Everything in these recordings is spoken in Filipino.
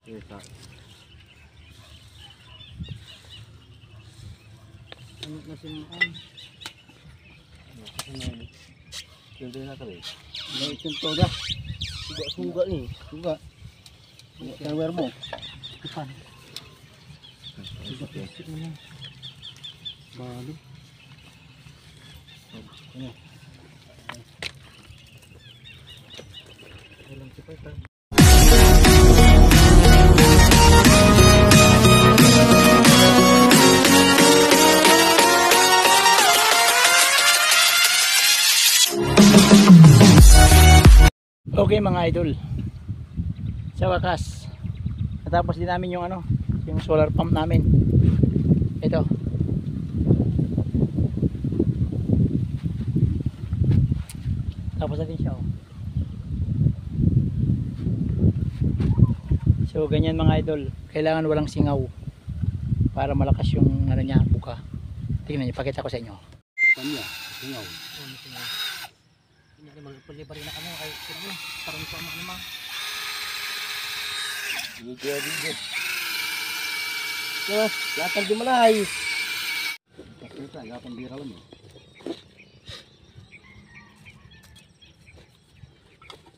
Ito. Ano na sinuan? Pwede na kami. May itong toda. Suga ni. Suga. Tower mo. Ipan. Suga plastic mo na. Bali. Ano? Walang sipay pa. Okay mga idol, sa wakas natapos din namin yung yung solar pump namin. Ito, tapos natin siya So ganyan mga idol, kailangan walang singaw para malakas yung niya, buka. Tingnan niyo, pakita ko sa inyo. Kanya, singaw. Magpalibar na kami kay sino parang ito ang mga Video. Yes, latag di malay. Kita gatang bira lang.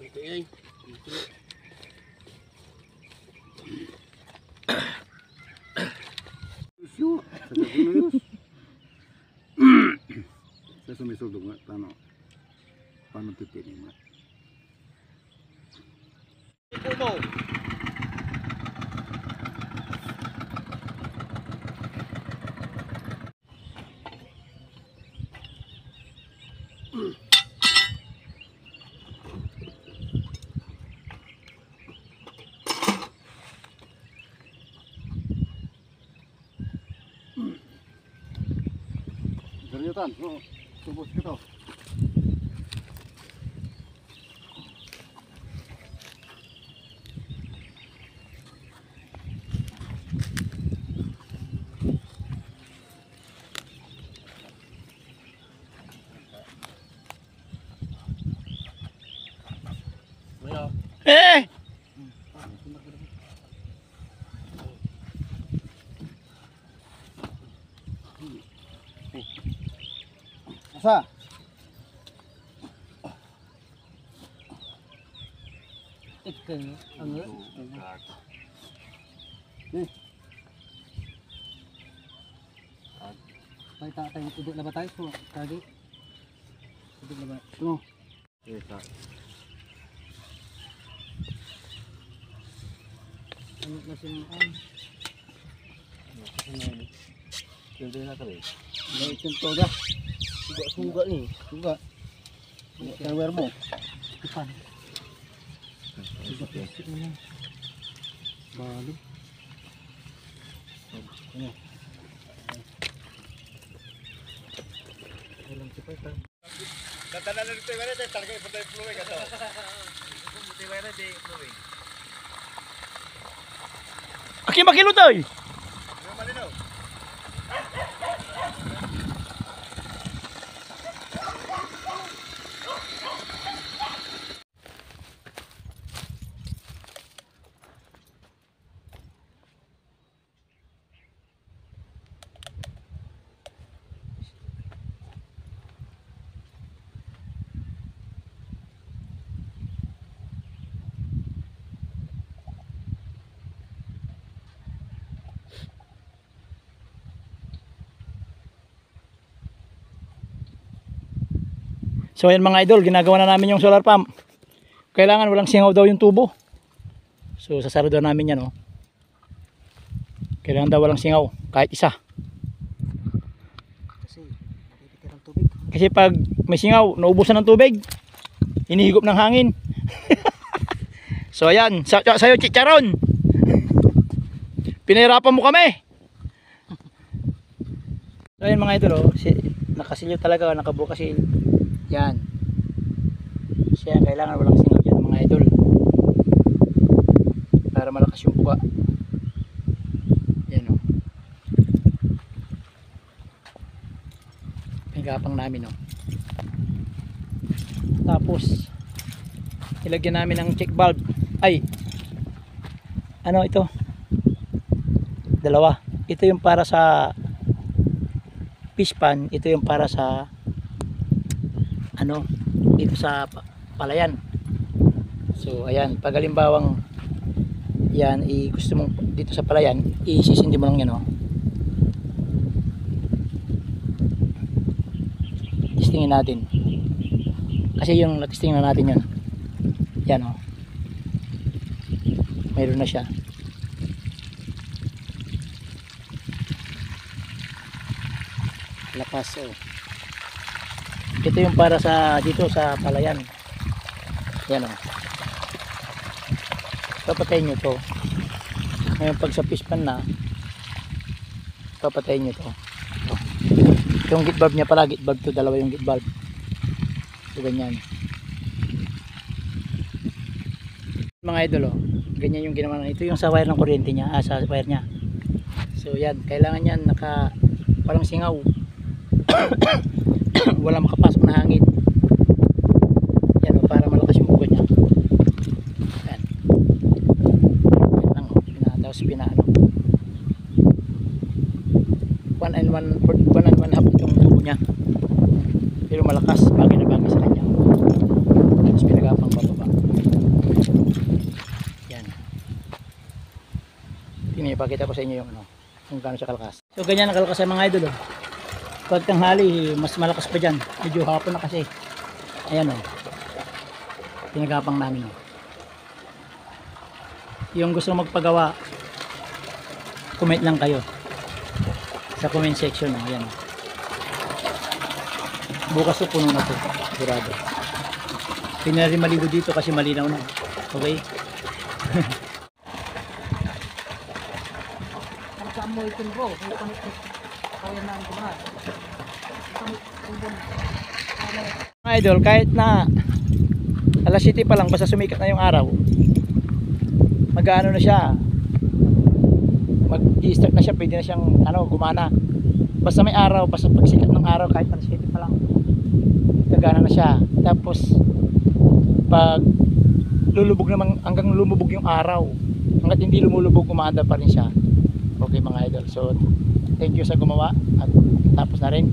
Ito ay. Isu, sagad Saya sumisudog nga tano. Paano titinin mo? Puno. Seriusan, subos kita. Eh! Asa? Ikan, anget. Tayo tayo tudok na ba tayo so kagi? Tudok na ba? Ito. Ito. Ano na sinuan? Pwede na kami. May itong toda. Suga ni. Suga. Tower mo. Ipan. Suga plastic mo na. Bali. Ano? Walang sipay pa. Tatanan ng tiwara tayo talaga ipunta yung fluwing ito. Tiwara di fluwing. Aki makilo tayo. Malinaw. So ayan mga idol, ginagawa na namin yung solar pump. Kailangan walang singaw daw yung tubo. So sasarado namin yan Kailangan daw walang singaw, kahit isa. Kasi napipitir ang tubig. Kasi pag may singaw, naubusan ng tubig, hinihigop ng hangin. So ayan, sa'yo chicharon. Pinahirapan mo kami. So ayan mga idol, nakasilyo talaga, nakabukasil. Yan. Siya, kailangan walang singaw dyan mga idol. Para malakas yung buka. Yan Pinagapang namin Tapos ilagyan namin ng check valve. ano ito? Dalawa. Ito yung para sa fish pan, ito yung para sa ano, dito sa palayan. So ayan, pag halimbawang yan, gusto mong dito sa palayan, isisindi mo lang yan, oh. Testingin natin. Kasi yung natesting na natin yun. Yan, oh. Mayroon na siya. Lakas, oh. Ito yung para sa dito sa palayan. Yan, oh. Papatayin nyo to. Ngayon pag sa fish pan na, papatayin nyo to. Oh. Yung gate valve niya pala, gate valve to, dalawa yung gate valve. So ganyan. Mga idol, oh. Ganyan yung ginawa. Ito yung sa wire ng kuryente niya, sa wire niya. So yan, kailangan yan walang singaw. Wala makapasok na hangin. Yan, para malakas yung buga niya. Yan. Yan lang, oh. Tapos pinaano. 1 and 1 half itong tubo niya. Pero malakas, bagay na bagay sa kanya. Tapos pinagapang bababa. Yan. Pinipakita ko sa inyo yung ano, kung gaano siya kalakas. So ganyan ang kalakas sa mga idol, oh. Pag tanghali, mas malakas pa dyan. Medyo hapon na kasi. Ayan, oh. Pinagapang namin, oh. Yung gusto magpagawa, comment lang kayo sa comment section, oh. Ayan, oh. Bukas po puno na to, sigurado. Pinari maligo dito kasi malinaw na. Okay? Amoy ito bro. Mga idol, kahit na alas 7 pa lang, basta sumikat na yung araw, mag-ano na siya, mag-i-start na siya, pwede na siyang gumana. Basta may araw, basta pagsikat ng araw, kahit alas 7 pa lang, gagana na siya. Tapos pag lulubog naman, hanggang lumubog yung araw, hanggat hindi lumulubog, umaanda pa rin siya. Okay mga idol, so thank you sa gumawa at tapos na rin.